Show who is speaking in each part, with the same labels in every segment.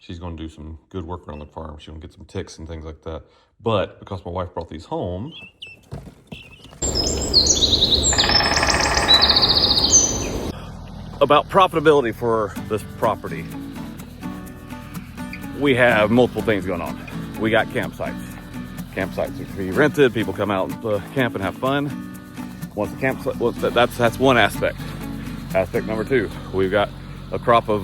Speaker 1: she's going to do some good work around the farm. She's going to get some ticks and things like that. But because my wife brought these home, about profitability for this property, we have multiple things going on. We got campsites. Campsites can be rented. People come out and camp and have fun. Once the campsite, that's one aspect. Aspect number two, we've got a crop of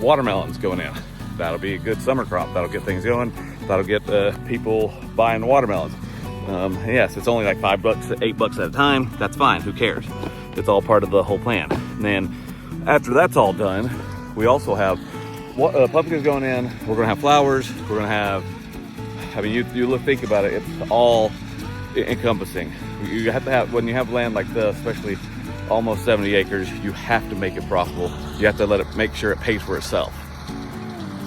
Speaker 1: watermelons going in. That'll be a good summer crop. That'll get things going. That'll get people buying watermelons. Yes, it's only like $5, $8 at a time. That's fine. Who cares? It's all part of the whole plan. And then after that's all done, we also have pumpkins going in. We're gonna have flowers. We're gonna have, I mean, you think about it, it's all encompassing. You have to have, when you have land like this, especially almost 70 acres, you have to make it profitable. You have to make sure it pays for itself.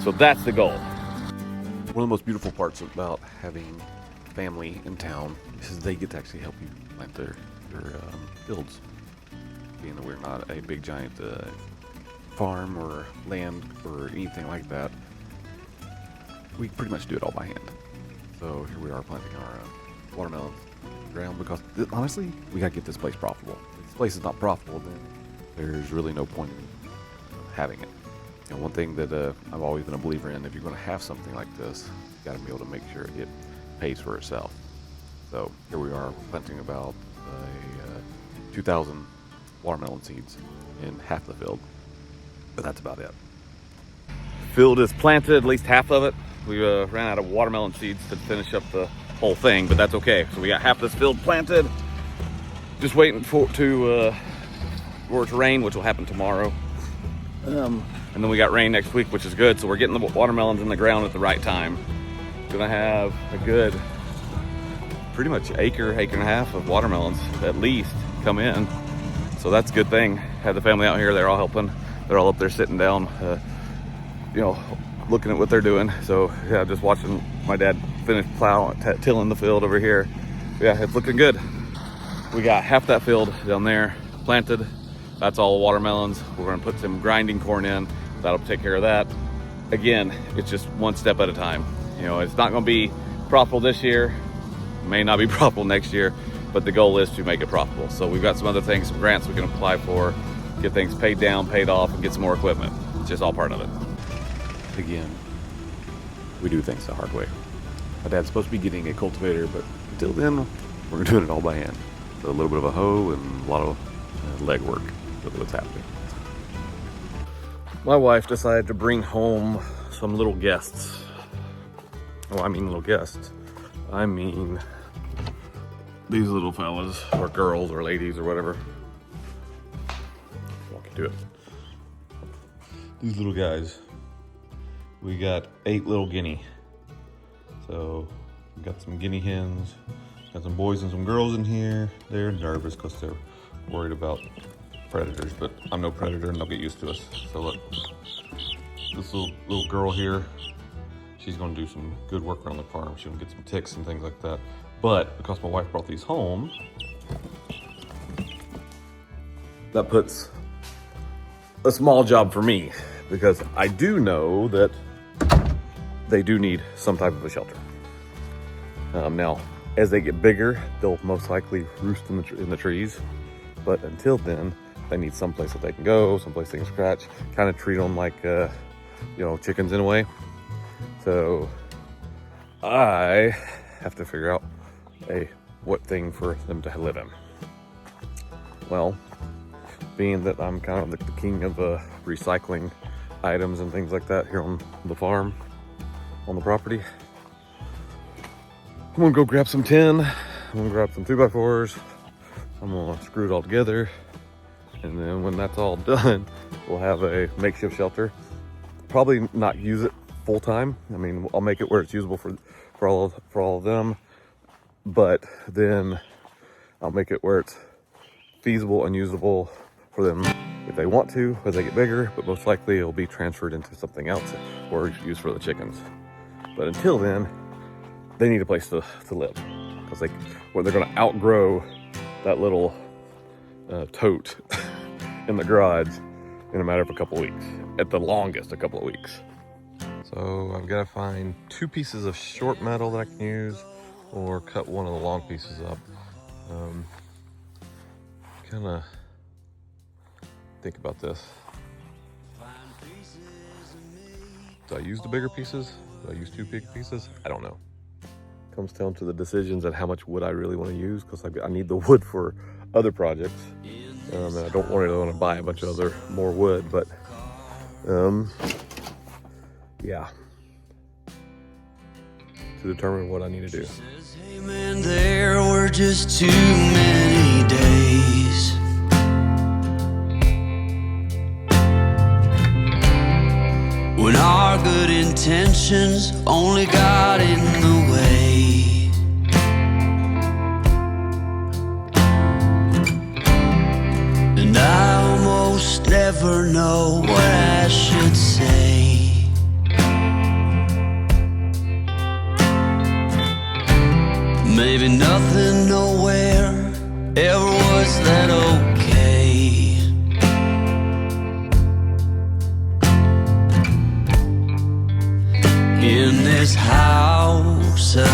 Speaker 1: So that's the goal. One of the most beautiful parts about having family in town is they get to actually help you plant their fields. Being that we're not a big giant farm or land or anything like that, we pretty much do it all by hand. So here we are planting our watermelons in the ground because honestly, we gotta get this place profitable. If this place is not profitable, then there's really no point in having it. And one thing that I've always been a believer in, if you're gonna have something like this, you gotta be able to make sure it pays for itself. So here we are planting about 2,000 watermelon seeds in half the field, but that's about it. Field is planted, at least half of it. We ran out of watermelon seeds to finish up the whole thing, but that's okay. So we got half this field planted, just waiting for it to rain, which will happen tomorrow. And then we got rain next week, which is good. So we're getting the watermelons in the ground at the right time. Gonna have a good, pretty much acre and a half of watermelons at least come in. So that's a good thing. Had the family out here, they're all helping. They're all up there sitting down, looking at what they're doing. So yeah, just watching my dad finish tilling the field over here. Yeah, it's looking good. We got half that field down there planted. That's all watermelons. We're gonna put some grinding corn in. That'll take care of that. Again, it's just one step at a time. It's not gonna be profitable this year, may not be profitable next year, but the goal is to make it profitable. So we've got some other things, some grants we can apply for, get things paid down, paid off, and get some more equipment. It's just all part of it. Again, we do things the hard way. My dad's supposed to be getting a cultivator, but until then, we're doing it all by hand. So a little bit of a hoe and a lot of leg work with what's happening. My wife decided to bring home some little guests. Oh, I mean little guests. I mean these little fellas, or girls, or ladies, or whatever. Walk into it. These little guys. We got 8 little guinea. So we got some guinea hens. Got some boys and some girls in here. They're nervous because they're worried about predators, but I'm no predator and they'll get used to us. So look, this little girl here, she's gonna do some good work around the farm. She's gonna get some ticks and things like that. But because my wife brought these home, that puts a small job for me, because I do know that they do need some type of a shelter. Now, as they get bigger, they'll most likely roost in the trees. But until then, they need some place that they can go, someplace they can scratch, kind of treat them like, chickens in a way. So I have to figure out what thing for them to live in. Well, being that I'm kind of the king of recycling items and things like that here on the farm, on the property, I'm gonna go grab some tin, I'm gonna grab some 2x4s, I'm gonna screw it all together, and then when that's all done, we'll have a makeshift shelter. Probably not use it full time. I mean, I'll make it where it's usable for all of them, but then I'll make it where it's feasible and usable for them if they want to as they get bigger, but most likely it'll be transferred into something else or used for the chickens. But until then, they need a place to live, because they're going to outgrow that little tote in the garage, in a matter of a couple of weeks. At the longest, a couple of weeks. So I've got to find 2 pieces of short metal that I can use, or cut one of the long pieces up. Kind of think about this. Do I use the bigger pieces? Do I use 2 big pieces? I don't know. Comes down to the decisions and how much wood I really want to use, because I need the wood for other projects. And I don't really want to buy a bunch of more wood, but yeah. To determine what I need to do.
Speaker 2: Hey man, there were just too many days when our good intentions only got in the way. And I almost never know what I should say. Maybe nothing nowhere ever was that okay. In this house of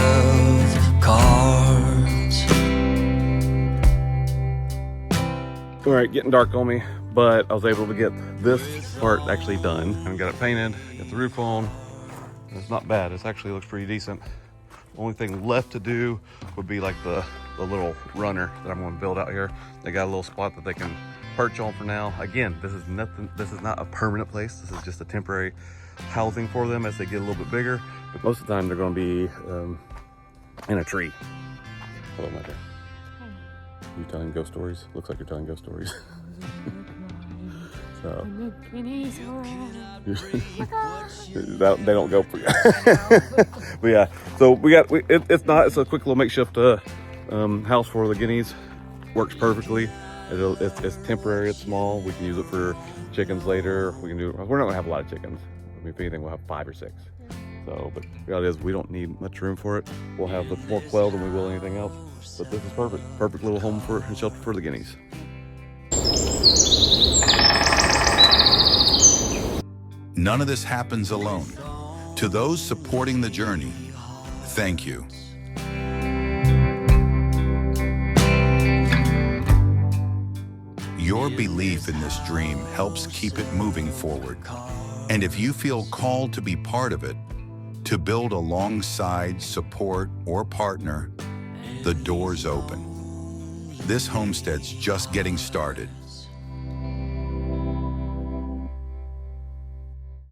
Speaker 2: cards.
Speaker 1: All right, getting dark on me, but I was able to get this part actually done. I got it painted, got the roof on. It's not bad, it actually looks pretty decent. Only thing left to do would be like the little runner that I'm going to build out here. They got a little spot that they can perch on for now. Again, this is not a permanent place. This is just a temporary housing for them as they get a little bit bigger. But most of the time they're going to be in a tree. Hello, my dear. You telling ghost stories? Looks like you're telling ghost stories. So they don't go for you. But yeah, so it's a quick little makeshift house for the guineas. Works perfectly. It's temporary, it's small. We can use it for chickens later. We're not gonna have a lot of chickens. I mean, if anything, we'll have 5 or 6. So, but the reality is we don't need much room for it. We'll have more quail than we will anything else. But this is perfect little home and shelter for the guineas.
Speaker 3: None of this happens alone. To those supporting the journey, thank you. Your belief in this dream helps keep it moving forward. And if you feel called to be part of it, to build alongside, support, or partner, the door's open. This homestead's just getting started.